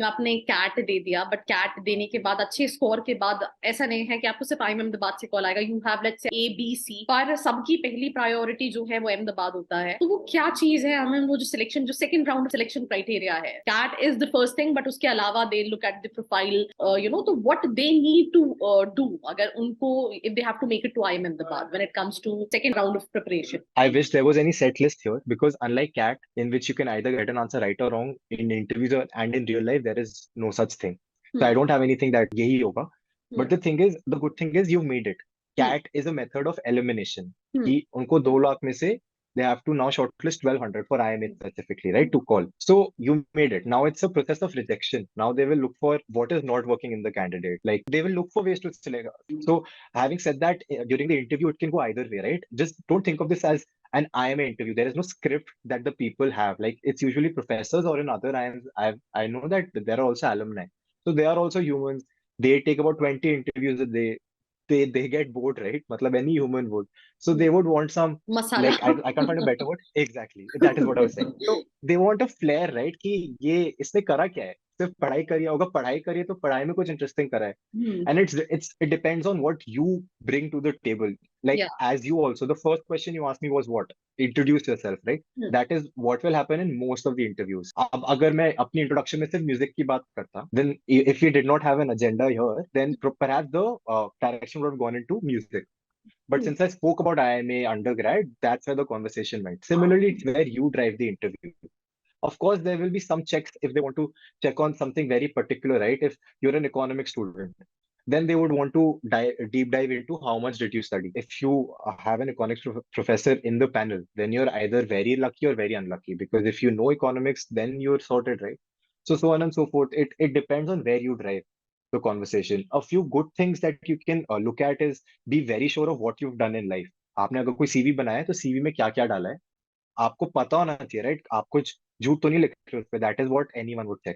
आपने कैट दे दिया, but cat देने के बाद अच्छे स्कोर के बाद ऐसा नहीं है कि आपको सिर्फ आईएम अहमदाबाद से कॉल आएगा। You have let's say ABC, पर सबकी पहली प्रायोरिटी जो है वो अहमदाबाद होता है। तो वो क्या चीज है हमें, वो जो सिलेक्शन, जो सेकंड राउंड सिलेक्शन क्राइटेरिया है, CAT is the first thing, but उसके अलावा they look at the profile, तो what they need to do अगर उनको, if they have to make it to IIM Ahmedabad when it comes to second round of preparation. I wish there was any set list here because unlike CAT, in which you can either get an answer right or wrong in interviews and in real life, there is no such thing. So I don't have anything that यही होगा. But the thing is, the good thing is you've made it. CAT is a method of elimination. कि उनको 2 लाख में से they have to now shortlist 1200 for IIM specifically, right, to call. So you made it. Now it's a process of rejection. Now they will look for what is not working in the candidate. Like they will look for ways to select. So having said that, during the interview, it can go either way, right? Just don't think of this as an IIM interview. There is no script that the people have. Like it's usually professors or in other IIMs. I know that there are also alumni. So they are also humans. They take about 20 interviews a day. They get bored, right? Matlab any human would. So they would want some, masala. like I can't find a better word. Exactly. That is what I was saying. So they want a flair, right? कि ये इसने करा क्या है? सिर्फ पढ़ाई करी होगा, पढ़ाई करी है तो पढ़ाई में कुछ इंटरेस्टिंग करा है. And it depends on what you bring to the table. Like या। as you also, the first question you asked me was what? Introduce yourself, right? That is what will happen in most of the interviews. अब अगर मैं अपनी introduction में सिर्फ music की बात करता, then if we did not have an agenda here, then perhaps the direction would have gone into music. But since I spoke about IIMA undergrad, that's where the conversation went. Similarly, it's where you drive the interview. Of course, there will be some checks if they want to check on something very particular, right? If you're an economic student, then they would want to deep dive into how much did you study. If you have an economics professor in the panel, then you're either very lucky or very unlucky because if you know economics, then you're sorted, right? So on and so forth. It depends on where you drive the conversation. A few good things that you can look at is be very sure of what you've done in life. आपने अगर कोई CV बनाया है तो CV में क्या क्या डाला है आपको पता होना चाहिए, राइट? आप कुछ झूठ तो नहीं लिख रहे उस पे. That is what anyone would check.